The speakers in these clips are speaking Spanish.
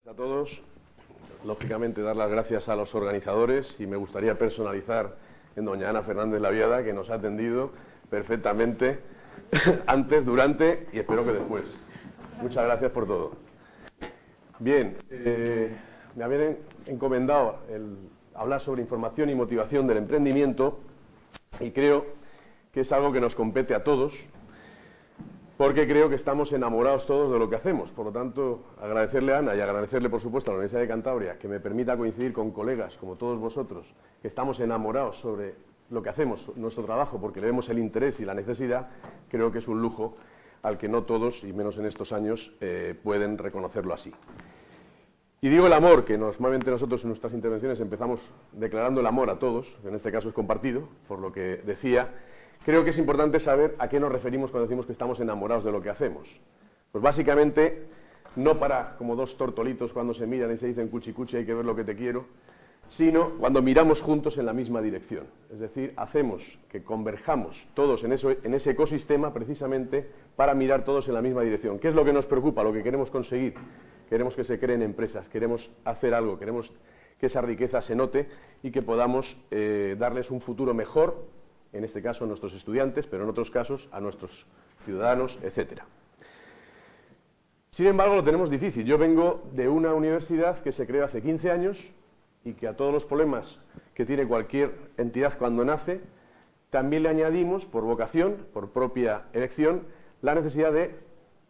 A todos, lógicamente dar las gracias a los organizadores y me gustaría personalizar en doña Ana Fernández Laviada, que nos ha atendido perfectamente antes, durante y espero que después. Muchas gracias por todo. Bien, me habían encomendado el hablar sobre información y motivación del emprendimiento y creo que es algo que nos compete a todos, porque creo que estamos enamorados todos de lo que hacemos. Por lo tanto, agradecerle a Ana y agradecerle, por supuesto, a la Universidad de Cantabria que me permita coincidir con colegas como todos vosotros, que estamos enamorados sobre lo que hacemos, nuestro trabajo, porque le vemos el interés y la necesidad. Creo que es un lujo al que no todos, y menos en estos años, pueden reconocerlo así. Y digo el amor, que normalmente nosotros en nuestras intervenciones empezamos declarando el amor a todos, en este caso es compartido, por lo que decía. Creo que es importante saber a qué nos referimos cuando decimos que estamos enamorados de lo que hacemos. Pues básicamente, no para como dos tortolitos cuando se miran y se dicen cuchi cuchi, hay que ver lo que te quiero, sino cuando miramos juntos en la misma dirección. Es decir, hacemos que converjamos todos en ese ecosistema precisamente para mirar todos en la misma dirección. ¿Qué es lo que nos preocupa? Lo que queremos conseguir. Queremos que se creen empresas, queremos hacer algo, queremos que esa riqueza se note y que podamos darles un futuro mejor, en este caso a nuestros estudiantes, pero en otros casos a nuestros ciudadanos, etcétera. Sin embargo, lo tenemos difícil. Yo vengo de una universidad que se creó hace 15 años y que a todos los problemas que tiene cualquier entidad cuando nace, también le añadimos, por vocación, por propia elección, la necesidad de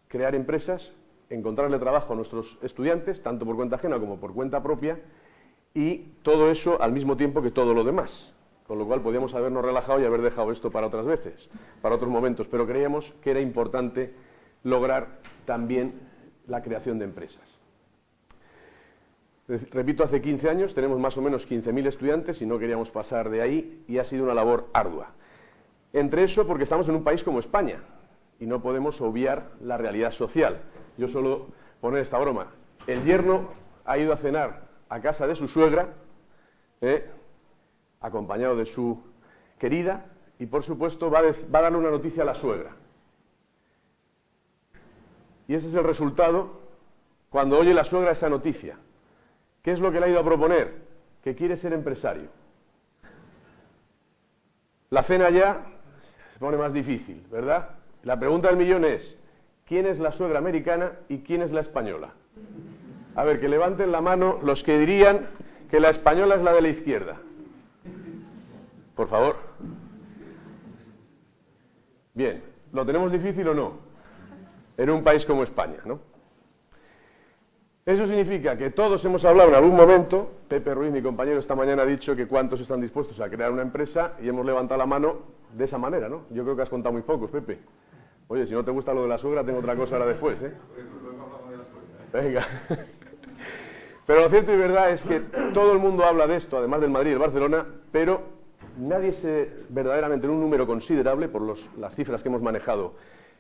crear empresas, encontrarle trabajo a nuestros estudiantes, tanto por cuenta ajena como por cuenta propia, y todo eso al mismo tiempo que todo lo demás. Con lo cual podíamos habernos relajado y haber dejado esto para otras veces, para otros momentos, pero creíamos que era importante lograr también la creación de empresas. Repito, hace 15 años tenemos más o menos 15.000 estudiantes y no queríamos pasar de ahí y ha sido una labor ardua. Entre eso porque estamos en un país como España y no podemos obviar la realidad social. Yo suelo poner esta broma. El yerno ha ido a cenar a casa de su suegra, acompañado de su querida, y por supuesto va a darle una noticia a la suegra. Y ese es el resultado cuando oye la suegra esa noticia. ¿Qué es lo que le ha ido a proponer? Que quiere ser empresario. La cena ya se pone más difícil, ¿verdad? La pregunta del millón es, ¿quién es la suegra americana y quién es la española? A ver, que levanten la mano los que dirían que la española es la de la izquierda. Por favor. Bien, ¿lo tenemos difícil o no? En un país como España, ¿no? Eso significa que todos hemos hablado en algún momento, Pepe Ruiz, mi compañero, esta mañana ha dicho que cuántos están dispuestos a crear una empresa y hemos levantado la mano de esa manera, ¿no? Yo creo que has contado muy pocos, Pepe. Oye, si no te gusta lo de la suegra, tengo otra cosa ahora después, ¿eh? Venga. Pero lo cierto y verdad es que todo el mundo habla de esto, además del Madrid y del Barcelona, pero nadie verdaderamente en un número considerable, por las cifras que hemos manejado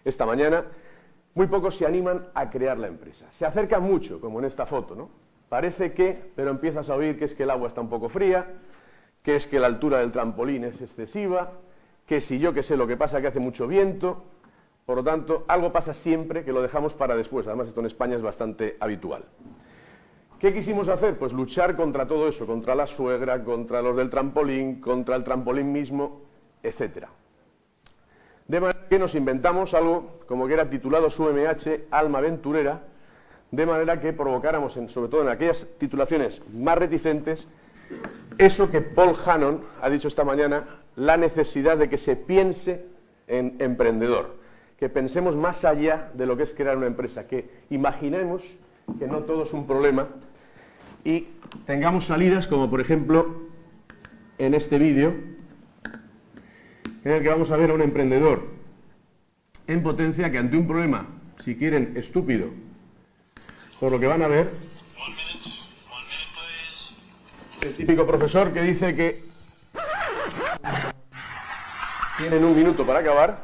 esta mañana, muy pocos se animan a crear la empresa. Se acercan mucho, como en esta foto, ¿no? Parece que, pero empiezas a oír que es que el agua está un poco fría, que es que la altura del trampolín es excesiva, que si yo que sé lo que pasa que hace mucho viento. Por lo tanto, algo pasa siempre que lo dejamos para después. Además, esto en España es bastante habitual. ¿Qué quisimos hacer? Pues luchar contra todo eso, contra la suegra, contra los del trampolín, contra el trampolín mismo, etcétera. De manera que nos inventamos algo como que era titulado SUMH, Alma Aventurera, de manera que provocáramos, sobre todo en aquellas titulaciones más reticentes, eso que Paul Hannon ha dicho esta mañana, la necesidad de que se piense en emprendedor, que pensemos más allá de lo que es crear una empresa, que imaginemos que no todo es un problema y tengamos salidas como por ejemplo en este vídeo en el que vamos a ver a un emprendedor en potencia que ante un problema, si quieren, estúpido, por lo que van a ver, el típico profesor que dice que tienen un minuto para acabar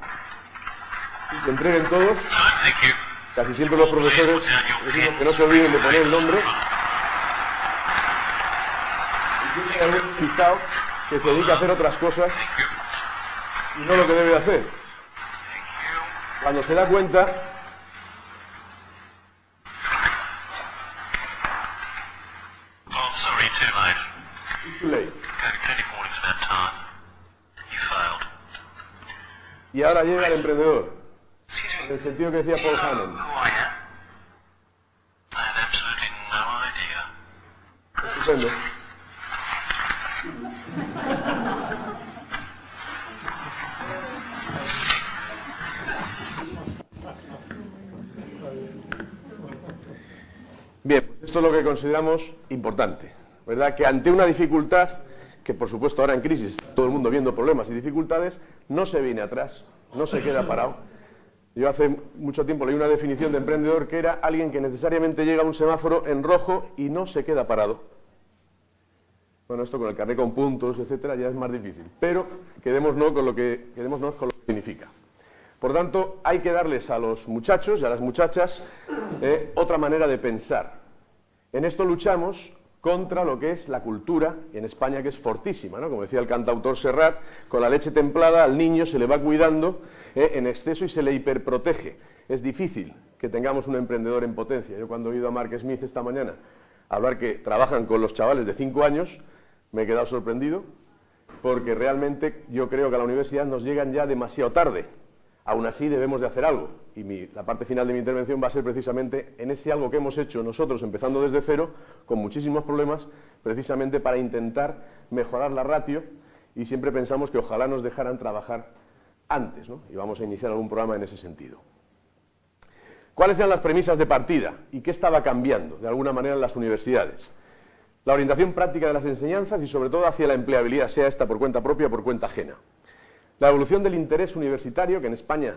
y que entreguen todos. Casi siempre los profesores decimos que no se olviden de poner el nombre. Y siempre hay un despistado que se dedica a hacer otras cosas y no lo que debe de hacer. Cuando se da cuenta, It's too late. Y ahora llega el emprendedor, en el sentido que decía Paul Hannum. Estupendo. Bien, esto es lo que consideramos importante, ¿verdad? Que ante una dificultad, que por supuesto ahora en crisis está todo el mundo viendo problemas y dificultades, no se viene atrás, no se queda parado. Yo hace mucho tiempo leí una definición de emprendedor que era alguien que necesariamente llega a un semáforo en rojo y no se queda parado. Bueno, esto con el carnet con puntos, etcétera, ya es más difícil, pero quedémonos con lo que significa. Por tanto, hay que darles a los muchachos y a las muchachas otra manera de pensar. En esto luchamos contra lo que es la cultura, en España que es fortísima, ¿no? Como decía el cantautor Serrat, con la leche templada al niño se le va cuidando en exceso y se le hiperprotege. Es difícil que tengamos un emprendedor en potencia. Yo cuando he oído a Mark Smith esta mañana hablar que trabajan con los chavales de 5 años, me he quedado sorprendido, porque realmente yo creo que a la universidad nos llegan ya demasiado tarde. Aún así debemos de hacer algo, y la parte final de mi intervención va a ser precisamente en ese algo que hemos hecho nosotros, empezando desde cero, con muchísimos problemas, precisamente para intentar mejorar la ratio, y siempre pensamos que ojalá nos dejaran trabajar antes, ¿no? Y vamos a iniciar algún programa en ese sentido. ¿Cuáles eran las premisas de partida y qué estaba cambiando, de alguna manera, en las universidades? La orientación práctica de las enseñanzas y, sobre todo, hacia la empleabilidad, sea esta por cuenta propia o por cuenta ajena. La evolución del interés universitario, que en España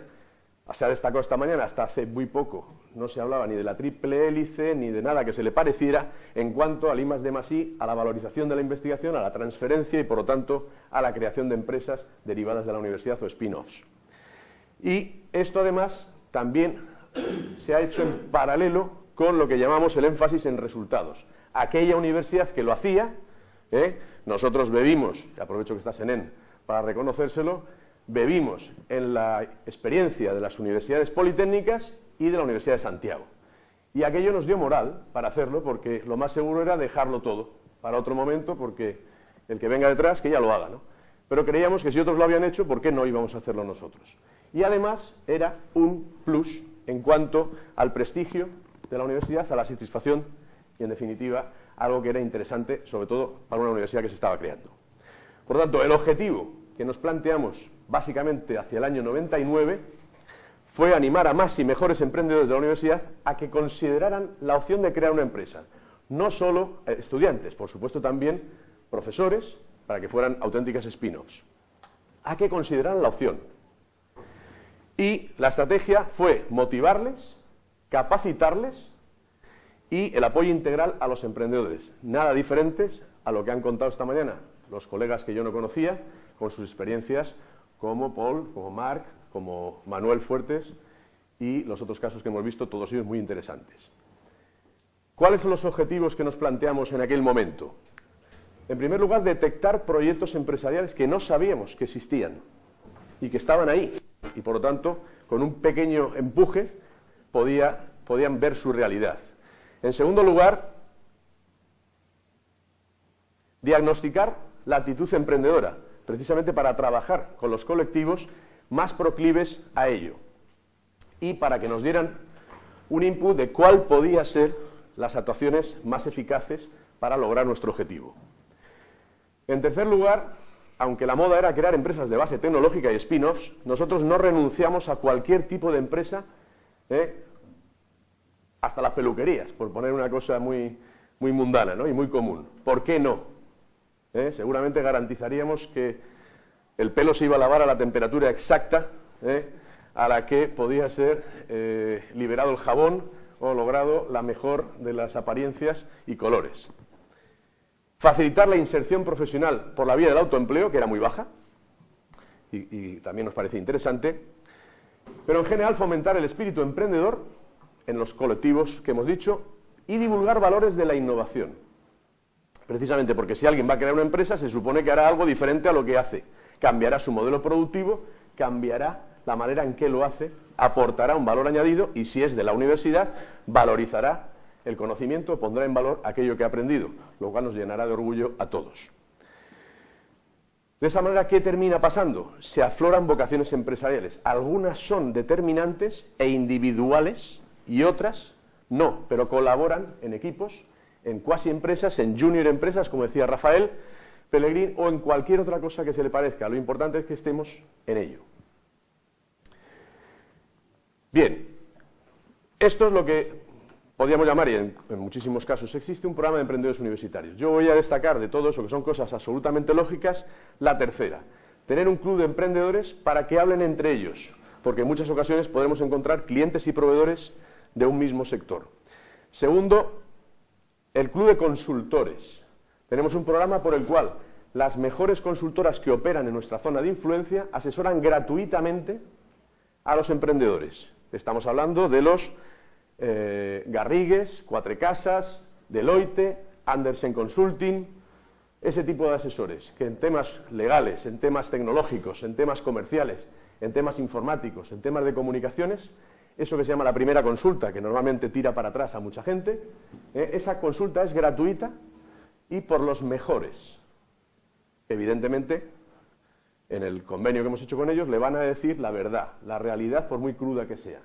se ha destacado esta mañana, hasta hace muy poco no se hablaba ni de la triple hélice ni de nada que se le pareciera en cuanto al I+D+I, a la valorización de la investigación, a la transferencia y, por lo tanto, a la creación de empresas derivadas de la universidad o spin-offs. Y esto, además, también se ha hecho en paralelo con lo que llamamos el énfasis en resultados. Aquella universidad que lo hacía, nosotros bebimos, y aprovecho que está Senén para reconocérselo, bebimos en la experiencia de las universidades politécnicas y de la Universidad de Santiago. Y aquello nos dio moral para hacerlo, porque lo más seguro era dejarlo todo para otro momento, porque el que venga detrás, que ya lo haga, ¿no? Pero creíamos que si otros lo habían hecho, ¿por qué no íbamos a hacerlo nosotros? Y además era un plus en cuanto al prestigio de la universidad, a la satisfacción y, en definitiva, algo que era interesante, sobre todo para una universidad que se estaba creando. Por tanto, el objetivo que nos planteamos básicamente hacia el año 99 fue animar a más y mejores emprendedores de la universidad a que consideraran la opción de crear una empresa. No solo estudiantes, por supuesto también profesores, para que fueran auténticas spin-offs. A que consideraran la opción. Y la estrategia fue motivarles, capacitarles y el apoyo integral a los emprendedores. Nada diferentes a lo que han contado esta mañana los colegas que yo no conocía, con sus experiencias como Paul, como Marc, como Manuel Fuertes y los otros casos que hemos visto, todos ellos muy interesantes. ¿Cuáles son los objetivos que nos planteamos en aquel momento? En primer lugar, detectar proyectos empresariales que no sabíamos que existían y que estaban ahí y, por lo tanto, con un pequeño empuje podían ver su realidad. En segundo lugar, diagnosticar la actitud emprendedora, precisamente para trabajar con los colectivos más proclives a ello y para que nos dieran un input de cuál podía ser las actuaciones más eficaces para lograr nuestro objetivo. En tercer lugar, aunque la moda era crear empresas de base tecnológica y spin-offs, nosotros no renunciamos a cualquier tipo de empresa, hasta las peluquerías, por poner una cosa muy mundana, ¿no? Y muy común. ¿Por qué no? Seguramente garantizaríamos que el pelo se iba a lavar a la temperatura exacta a la que podía ser liberado el jabón o logrado la mejor de las apariencias y colores. Facilitar la inserción profesional por la vía del autoempleo, que era muy baja, y también nos parece interesante, pero en general fomentar el espíritu emprendedor en los colectivos que hemos dicho y divulgar valores de la innovación. Precisamente porque si alguien va a crear una empresa, se supone que hará algo diferente a lo que hace. Cambiará su modelo productivo, cambiará la manera en que lo hace, aportará un valor añadido y, si es de la universidad, valorizará el conocimiento, pondrá en valor aquello que ha aprendido, lo cual nos llenará de orgullo a todos. De esa manera, ¿qué termina pasando? Se afloran vocaciones empresariales. Algunas son determinantes e individuales y otras no, pero colaboran en equipos, en cuasi empresas, en junior empresas, como decía Rafael Pellegrín, o en cualquier otra cosa que se le parezca. Lo importante es que estemos en ello. Bien, esto es lo que podríamos llamar, y en muchísimos casos existe, un programa de emprendedores universitarios. Yo voy a destacar de todo eso, que son cosas absolutamente lógicas, la tercera: tener un club de emprendedores para que hablen entre ellos, porque en muchas ocasiones podremos encontrar clientes y proveedores de un mismo sector. Segundo, el club de consultores. Tenemos un programa por el cual las mejores consultoras que operan en nuestra zona de influencia asesoran gratuitamente a los emprendedores. Estamos hablando de los Garrigues, Quatre Casas, Deloitte, Andersen Consulting, ese tipo de asesores que en temas legales, en temas tecnológicos, en temas comerciales, en temas informáticos, en temas de comunicaciones, eso que se llama la primera consulta, que normalmente tira para atrás a mucha gente, esa consulta es gratuita y por los mejores. Evidentemente, en el convenio que hemos hecho con ellos, le van a decir la verdad, la realidad, por muy cruda que sea.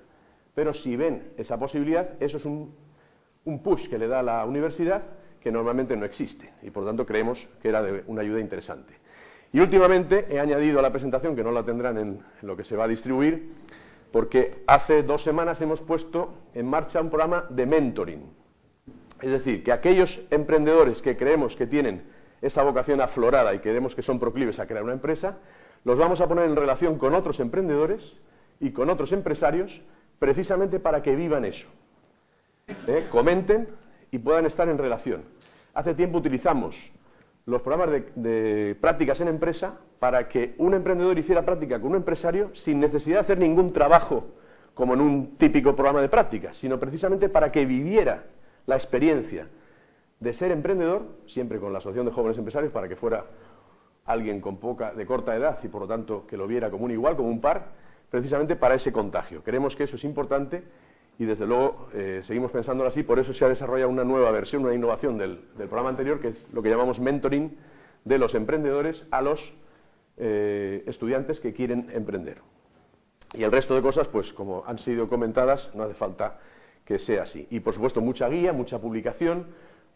Pero si ven esa posibilidad, eso es un push que le da la universidad que normalmente no existe, y por lo tanto creemos que era de una ayuda interesante. Y últimamente he añadido a la presentación, que no la tendrán en lo que se va a distribuir, porque hace 2 semanas hemos puesto en marcha un programa de mentoring. Es decir, que aquellos emprendedores que creemos que tienen esa vocación aflorada y creemos que son proclives a crear una empresa, los vamos a poner en relación con otros emprendedores y con otros empresarios, precisamente para que vivan eso, comenten y puedan estar en relación. Hace tiempo utilizamos los programas de prácticas en empresa para que un emprendedor hiciera práctica con un empresario sin necesidad de hacer ningún trabajo como en un típico programa de prácticas, sino precisamente para que viviera la experiencia de ser emprendedor, siempre con la Asociación de Jóvenes Empresarios, para que fuera alguien de corta edad y por lo tanto que lo viera como un igual, como un par, precisamente para ese contagio. Creemos que eso es importante y desde luego seguimos pensándolo así, por eso se ha desarrollado una nueva versión, una innovación del programa anterior, que es lo que llamamos mentoring de los emprendedores a los estudiantes que quieren emprender. Y el resto de cosas, pues como han sido comentadas, no hace falta que sea así. Y por supuesto mucha guía, mucha publicación,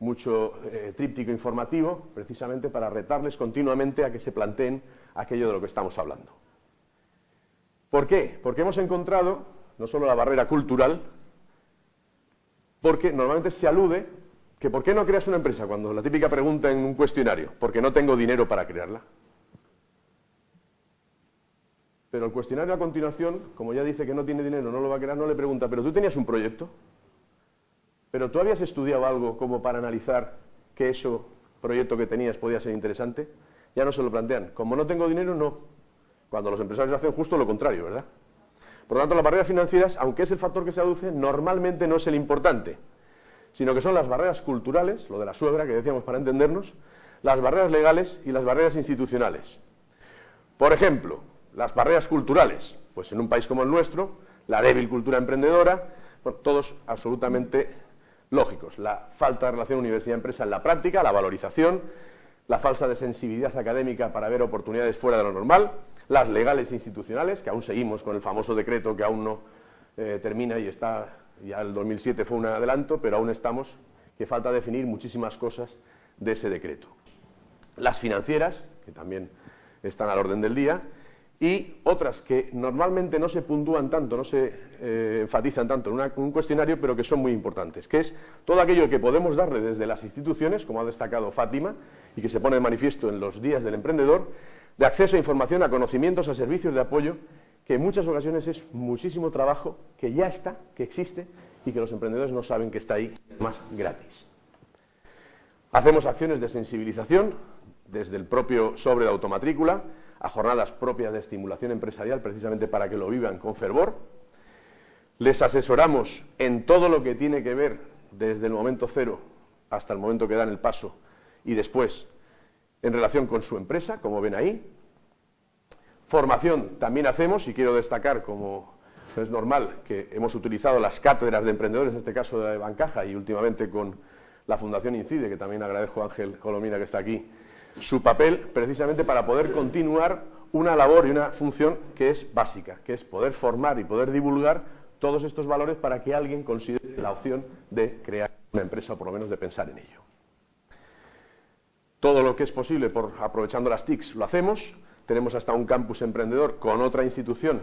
mucho tríptico informativo, precisamente para retarles continuamente a que se planteen aquello de lo que estamos hablando. ¿Por qué? Porque hemos encontrado no solo la barrera cultural, porque normalmente se alude que ¿por qué no creas una empresa? Cuando la típica pregunta en un cuestionario, porque no tengo dinero para crearla. Pero el cuestionario a continuación, como ya dice que no tiene dinero, no lo va a crear, no le pregunta, ¿pero tú tenías un proyecto? ¿Pero tú habías estudiado algo como para analizar que ese proyecto que tenías podía ser interesante? Ya no se lo plantean. Como no tengo dinero, no. Cuando los empresarios hacen justo lo contrario, ¿verdad? Por lo tanto, las barreras financieras, aunque es el factor que se aduce, normalmente no es el importante, sino que son las barreras culturales, lo de la suegra que decíamos para entendernos, las barreras legales y las barreras institucionales. Por ejemplo, las barreras culturales, pues en un país como el nuestro, la débil cultura emprendedora, bueno, todos absolutamente lógicos. La falta de relación universidad-empresa en la práctica, la valorización, la falsa de sensibilidad académica para ver oportunidades fuera de lo normal, las legales e institucionales, que aún seguimos con el famoso decreto que aún no termina y está, ya el 2007 fue un adelanto, pero aún estamos, que falta definir muchísimas cosas de ese decreto. Las financieras, que también están al orden del día, y otras que normalmente no se puntúan tanto, no se enfatizan tanto en un cuestionario, pero que son muy importantes, que es todo aquello que podemos darle desde las instituciones, como ha destacado Fátima, y que se pone de manifiesto en los días del emprendedor, de acceso a información, a conocimientos, a servicios de apoyo, que en muchas ocasiones es muchísimo trabajo que ya está, que existe, y que los emprendedores no saben que está ahí, más gratis. Hacemos acciones de sensibilización, desde el propio sobre de automatrícula, a jornadas propias de estimulación empresarial, precisamente para que lo vivan con fervor. Les asesoramos en todo lo que tiene que ver, desde el momento cero hasta el momento que dan el paso, y después, en relación con su empresa, como ven ahí. Formación también hacemos, y quiero destacar como es normal que hemos utilizado las cátedras de emprendedores, en este caso de Bancaja, y últimamente con la Fundación Incide, que también agradezco a Ángel Colomina que está aquí, su papel precisamente para poder continuar una labor y una función que es básica, que es poder formar y poder divulgar todos estos valores para que alguien considere la opción de crear una empresa o por lo menos de pensar en ello. Todo lo que es posible aprovechando las TICs lo hacemos. Tenemos hasta un campus emprendedor con otra institución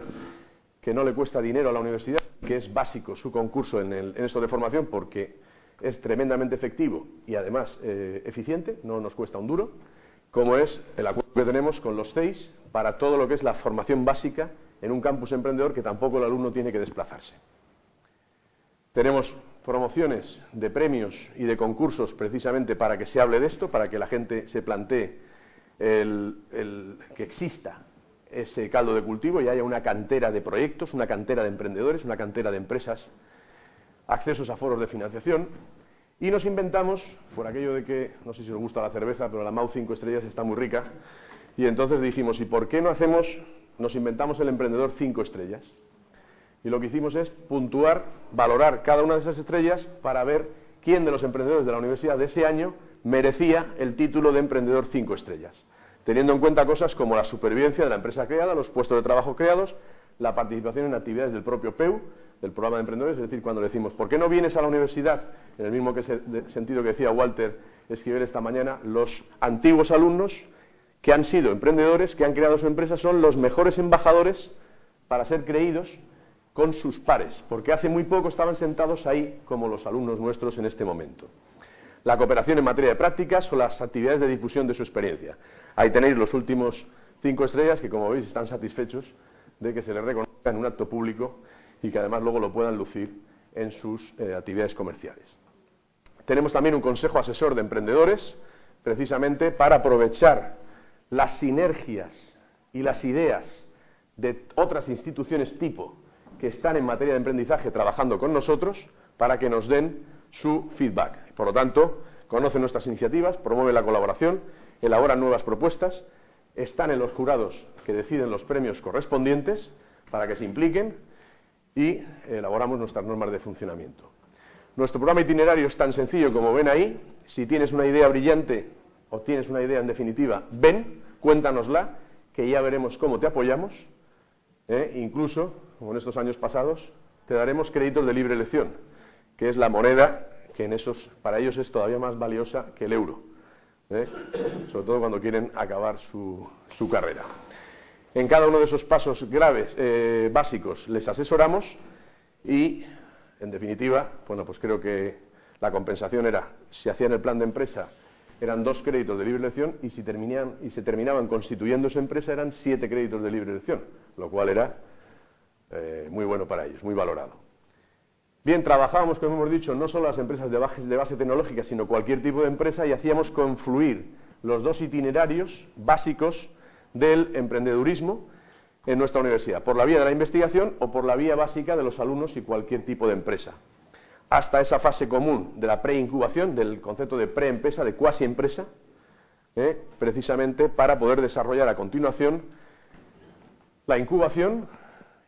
que no le cuesta dinero a la universidad, que es básico su concurso en esto de formación porque es tremendamente efectivo y además eficiente, no nos cuesta un duro, como es el acuerdo que tenemos con los CEIs para todo lo que es la formación básica en un campus emprendedor que tampoco el alumno tiene que desplazarse. Tenemos promociones de premios y de concursos precisamente para que se hable de esto, para que la gente se plantee que exista ese caldo de cultivo y haya una cantera de proyectos, una cantera de emprendedores, una cantera de empresas, accesos a foros de financiación. Y nos inventamos, por aquello de que, no sé si os gusta la cerveza, pero la Mau 5 estrellas está muy rica, y entonces dijimos, ¿y por qué no nos inventamos el emprendedor 5 estrellas? Y lo que hicimos es puntuar, valorar cada una de esas estrellas para ver quién de los emprendedores de la universidad de ese año merecía el título de emprendedor 5 estrellas, teniendo en cuenta cosas como la supervivencia de la empresa creada, los puestos de trabajo creados, la participación en actividades del propio PEU, del programa de emprendedores, es decir, cuando le decimos, ¿por qué no vienes a la universidad? En el mismo sentido que decía Walter Esquivel esta mañana, los antiguos alumnos que han sido emprendedores, que han creado su empresa, son los mejores embajadores para ser creídos con sus pares, porque hace muy poco estaban sentados ahí como los alumnos nuestros en este momento. La cooperación en materia de prácticas o las actividades de difusión de su experiencia. Ahí tenéis los últimos 5 estrellas que, como veis, están satisfechos de que se les reconozca en un acto público y que además luego lo puedan lucir en sus actividades comerciales. Tenemos también un consejo asesor de emprendedores, precisamente para aprovechar las sinergias y las ideas de otras instituciones tipo que están en materia de emprendizaje trabajando con nosotros para que nos den su feedback. Por lo tanto, conocen nuestras iniciativas, promueven la colaboración, elaboran nuevas propuestas, están en los jurados que deciden los premios correspondientes para que se impliquen y elaboramos nuestras normas de funcionamiento. Nuestro programa itinerario es tan sencillo como ven ahí. Si tienes una idea brillante o tienes una idea en definitiva, ven, cuéntanosla, que ya veremos cómo te apoyamos. Incluso, como en estos años pasados, te daremos créditos de libre elección, que es la moneda que para ellos es todavía más valiosa que el euro, sobre todo cuando quieren acabar su carrera. En cada uno de esos pasos básicos les asesoramos y, en definitiva, bueno, pues creo que la compensación era, si hacían el plan de empresa, eran 2 créditos de libre elección y si se terminaban constituyendo su empresa eran 7 créditos de libre elección, lo cual era muy bueno para ellos, muy valorado. Bien, trabajábamos, como hemos dicho, no solo las empresas de base tecnológica, sino cualquier tipo de empresa y hacíamos confluir los 2 itinerarios básicos del emprendedurismo en nuestra universidad, por la vía de la investigación o por la vía básica de los alumnos y cualquier tipo de empresa, hasta esa fase común de la preincubación, del concepto de preempresa, de cuasi empresa, precisamente para poder desarrollar a continuación la incubación,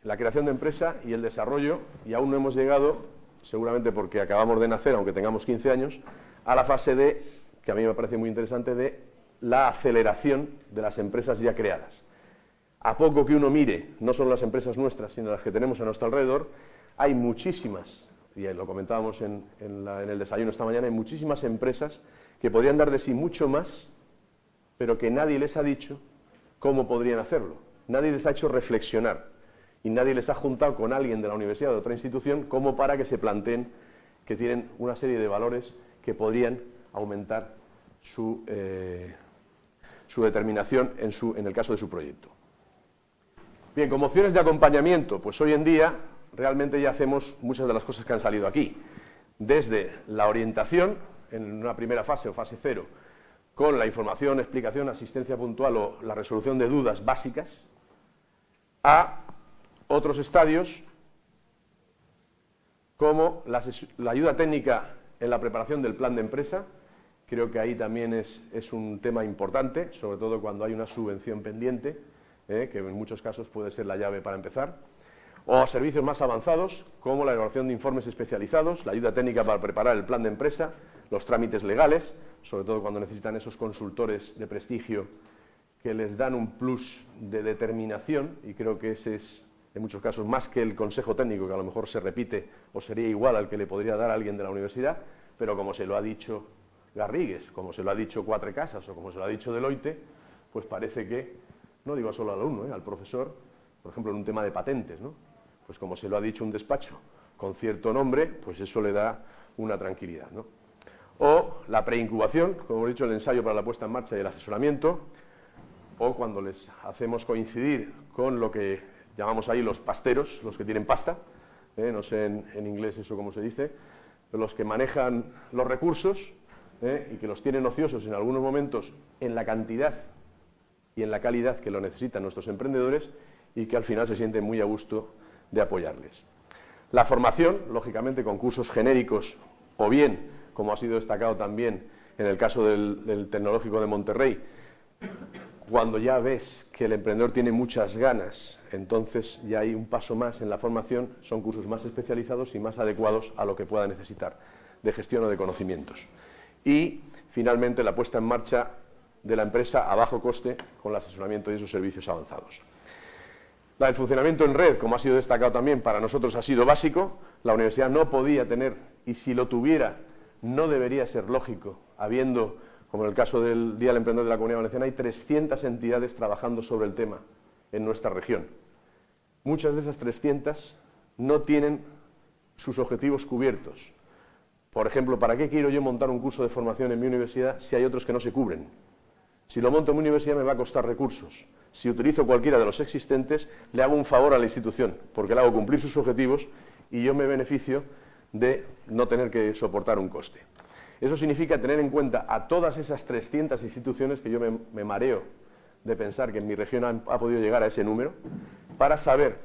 la creación de empresa y el desarrollo, y aún no hemos llegado, seguramente porque acabamos de nacer, aunque tengamos 15 años, a la fase que a mí me parece muy interesante, de la aceleración de las empresas ya creadas. A poco que uno mire, no solo las empresas nuestras, sino las que tenemos a nuestro alrededor, hay muchísimas, y lo comentábamos en el desayuno esta mañana, hay muchísimas empresas que podrían dar de sí mucho más, pero que nadie les ha dicho cómo podrían hacerlo. Nadie les ha hecho reflexionar y nadie les ha juntado con alguien de la universidad o de otra institución como para que se planteen que tienen una serie de valores que podrían aumentar su determinación en el caso de su proyecto. Bien, como opciones de acompañamiento, pues hoy en día realmente ya hacemos muchas de las cosas que han salido aquí, desde la orientación, en una primera fase o fase 0, con la información, explicación, asistencia puntual o la resolución de dudas básicas, a otros estadios como la ayuda técnica en la preparación del plan de empresa. Creo que ahí también es un tema importante, sobre todo cuando hay una subvención pendiente, que en muchos casos puede ser la llave para empezar. o servicios más avanzados como la elaboración de informes especializados, la ayuda técnica para preparar el plan de empresa, los trámites legales, sobre todo cuando necesitan esos consultores de prestigio que les dan un plus de determinación, y creo que ese es, en muchos casos, más que el consejo técnico, que a lo mejor se repite o sería igual al que le podría dar a alguien de la universidad, pero como se lo ha dicho Garrigues, como se lo ha dicho Cuatro Casas o como se lo ha dicho Deloitte, pues parece que, no digo solo al alumno, al profesor, por ejemplo en un tema de patentes, ¿no? Pues como se lo ha dicho un despacho con cierto nombre, pues eso le da una tranquilidad, ¿no? O la preincubación, como hemos dicho, el ensayo para la puesta en marcha y el asesoramiento, o cuando les hacemos coincidir con lo que llamamos ahí los pasteros, los que tienen pasta, no sé en inglés eso cómo se dice, los que manejan los recursos y que los tienen ociosos en algunos momentos en la cantidad y en la calidad que lo necesitan nuestros emprendedores y que al final se sienten muy a gusto de apoyarles. La formación, lógicamente, con cursos genéricos o bien, como ha sido destacado también en el caso del Tecnológico de Monterrey, cuando ya ves que el emprendedor tiene muchas ganas, entonces ya hay un paso más en la formación, son cursos más especializados y más adecuados a lo que pueda necesitar de gestión o de conocimientos. Y, finalmente, la puesta en marcha de la empresa a bajo coste con el asesoramiento y esos servicios avanzados. El funcionamiento en red, como ha sido destacado también, para nosotros ha sido básico. La universidad no podía tener, y si lo tuviera, no debería ser lógico, habiendo, como en el caso del Día del Emprendedor de la Comunidad Valenciana, hay 300 entidades trabajando sobre el tema en nuestra región. Muchas de esas 300 no tienen sus objetivos cubiertos. Por ejemplo, ¿para qué quiero yo montar un curso de formación en mi universidad si hay otros que no se cubren? Si lo monto en mi universidad me va a costar recursos. Si utilizo cualquiera de los existentes, le hago un favor a la institución, porque le hago cumplir sus objetivos y yo me beneficio de no tener que soportar un coste. Eso significa tener en cuenta a todas esas 300 instituciones, que yo me mareo de pensar que en mi región ha podido llegar a ese número, para saber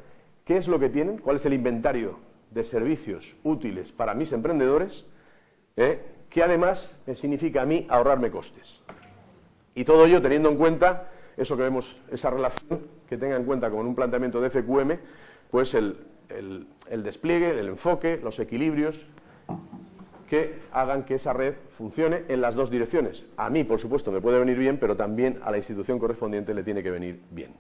qué es lo que tienen, cuál es el inventario de servicios útiles para mis emprendedores, que además me significa a mí ahorrarme costes. Y todo ello teniendo en cuenta eso que vemos, esa relación que tenga en cuenta como en un planteamiento de FQM, pues el despliegue, el enfoque, los equilibrios que hagan que esa red funcione en las dos direcciones. A mí, por supuesto, me puede venir bien, pero también a la institución correspondiente le tiene que venir bien.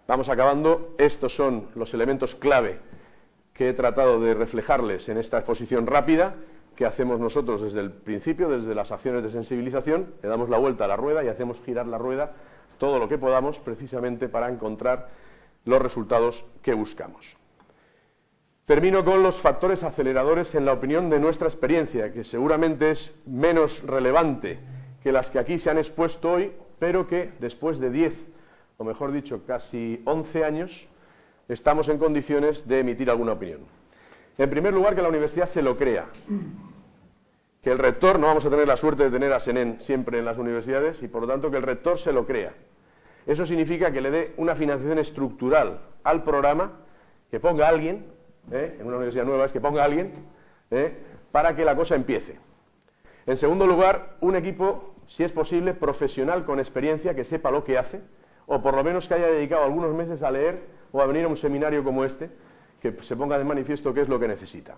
Vamos acabando. Estos son los elementos clave que he tratado de reflejarles en esta exposición rápida que hacemos nosotros desde el principio, desde las acciones de sensibilización. Le damos la vuelta a la rueda y hacemos girar la rueda todo lo que podamos, precisamente para encontrar los resultados que buscamos. Termino con los factores aceleradores en la opinión de nuestra experiencia, que seguramente es menos relevante que las que aquí se han expuesto hoy, pero que después de 10, o mejor dicho, casi 11 años, estamos en condiciones de emitir alguna opinión. En primer lugar, que la universidad se lo crea. Que el rector, no vamos a tener la suerte de tener a SENEN siempre en las universidades, y por lo tanto que el rector se lo crea. Eso significa que le dé una financiación estructural al programa, que ponga a alguien, en una universidad nueva es que ponga a alguien, para que la cosa empiece. En segundo lugar, un equipo, si es posible, profesional con experiencia, que sepa lo que hace, o por lo menos que haya dedicado algunos meses a leer o a venir a un seminario como este, que se ponga de manifiesto qué es lo que necesita.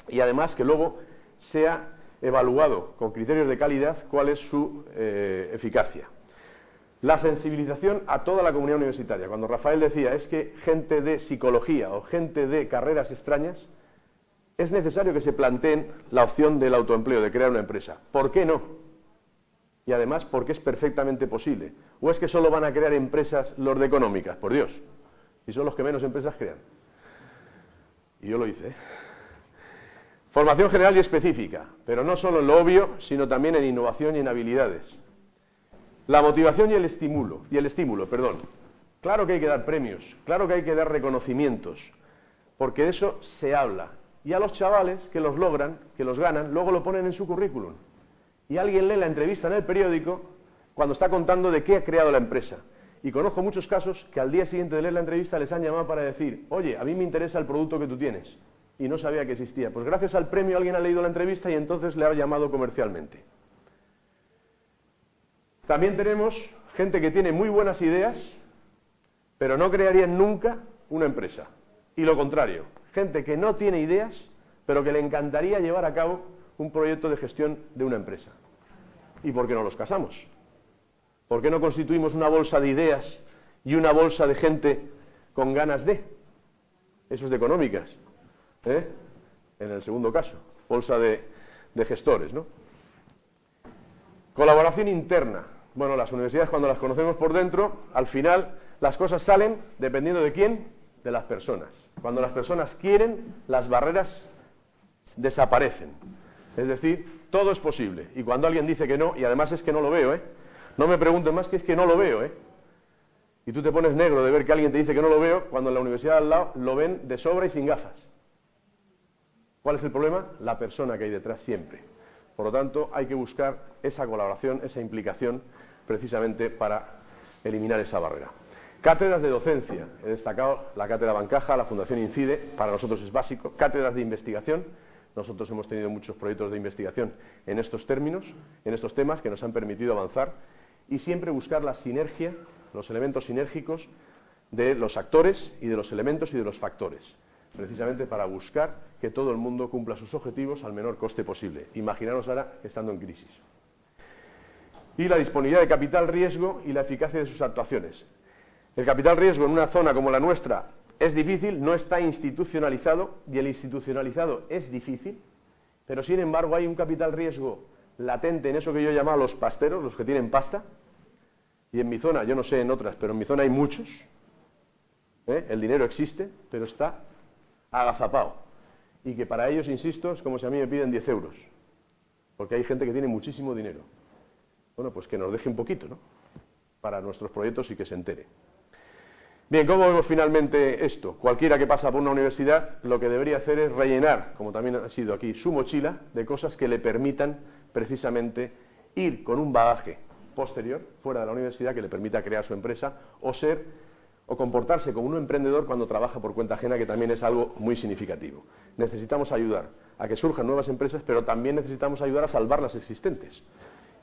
Y además que luego sea evaluado con criterios de calidad cuál es su eficacia. La sensibilización a toda la comunidad universitaria. Cuando Rafael decía, es que gente de psicología o gente de carreras extrañas, es necesario que se planteen la opción del autoempleo, de crear una empresa. ¿Por qué no? Y además, porque es perfectamente posible. ¿O es que solo van a crear empresas los de económicas? Por Dios. Y son los que menos empresas crean. Y yo lo hice. Formación general y específica, pero no solo en lo obvio, sino también en innovación y en habilidades. La motivación y el estímulo, Claro que hay que dar premios, claro que hay que dar reconocimientos, porque de eso se habla. Y a los chavales que los logran, que los ganan, luego lo ponen en su currículum. Y alguien lee la entrevista en el periódico cuando está contando de qué ha creado la empresa. Y conozco muchos casos que al día siguiente de leer la entrevista les han llamado para decir, oye, a mí me interesa el producto que tú tienes. Y no sabía que existía. Pues gracias al premio alguien ha leído la entrevista y entonces le ha llamado comercialmente. También tenemos gente que tiene muy buenas ideas, pero no crearían nunca una empresa. Y lo contrario, gente que no tiene ideas, pero que le encantaría llevar a cabo un proyecto de gestión de una empresa. ¿Y por qué no los casamos? ¿Por qué no constituimos una bolsa de ideas y una bolsa de gente con ganas de? Eso es de económicas, ¿eh? En el segundo caso, bolsa de gestores, ¿no? Colaboración interna. Bueno, las universidades, cuando las conocemos por dentro, al final las cosas salen dependiendo de quién, de las personas. Cuando las personas quieren, las barreras desaparecen. Es decir, todo es posible. Y cuando alguien dice que no, y además es que no lo veo, ¿eh? No me pregunten más, que es que no lo veo, ¿eh? Y tú te pones negro de ver que alguien te dice que no lo veo, cuando en la universidad al lado lo ven de sobra y sin gafas. ¿Cuál es el problema? La persona que hay detrás siempre. Por lo tanto, hay que buscar esa colaboración, esa implicación, precisamente para eliminar esa barrera. Cátedras de docencia. He destacado la cátedra Bancaja, la Fundación Incide, para nosotros es básico. Cátedras de investigación. Nosotros hemos tenido muchos proyectos de investigación en estos términos, en estos temas que nos han permitido avanzar, y siempre buscar la sinergia, los elementos sinérgicos de los actores y de los elementos y de los factores, precisamente para buscar que todo el mundo cumpla sus objetivos al menor coste posible. Imaginaros ahora estando en crisis. Y la disponibilidad de capital riesgo y la eficacia de sus actuaciones. El capital riesgo en una zona como la nuestra es difícil, no está institucionalizado, y el institucionalizado es difícil, pero sin embargo hay un capital riesgo latente en eso que yo llamaba los pasteros, los que tienen pasta, y en mi zona, yo no sé en otras, pero en mi zona hay muchos, el dinero existe, pero está agazapado, y que para ellos, insisto, es como si a mí me piden 10 euros, porque hay gente que tiene muchísimo dinero. Bueno, pues que nos deje un poquito, ¿no?, para nuestros proyectos y que se entere. Bien, ¿cómo vemos finalmente esto? Cualquiera que pasa por una universidad lo que debería hacer es rellenar, como también ha sido aquí, su mochila de cosas que le permitan precisamente ir con un bagaje posterior, fuera de la universidad, que le permita crear su empresa o comportarse como un emprendedor cuando trabaja por cuenta ajena, que también es algo muy significativo. Necesitamos ayudar a que surjan nuevas empresas, pero también necesitamos ayudar a salvar las existentes.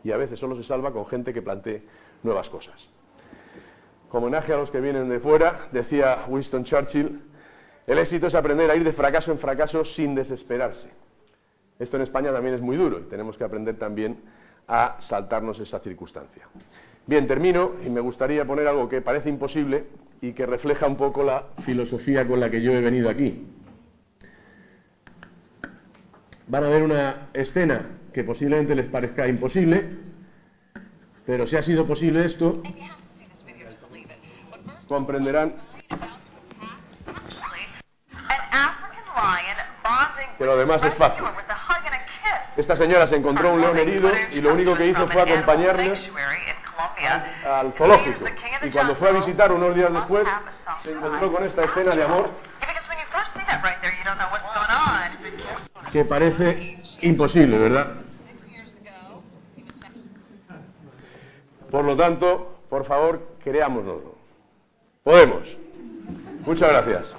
Y a veces solo se salva con gente que plantee nuevas cosas. Como homenaje a los que vienen de fuera, decía Winston Churchill, el éxito es aprender a ir de fracaso en fracaso sin desesperarse. Esto en España también es muy duro y tenemos que aprender también a saltarnos esa circunstancia. Bien, termino y me gustaría poner algo que parece imposible y que refleja un poco la filosofía con la que yo he venido aquí. Van a ver una escena que posiblemente les parezca imposible, pero si ha sido posible esto, comprenderán que lo demás es fácil. Esta señora se encontró un león herido y lo único que hizo fue acompañarnos al zoológico. Y cuando fue a visitar unos días después, se encontró con esta escena de amor que parece imposible, ¿verdad? Por lo tanto, por favor, creámonoslo. Podemos. Muchas gracias.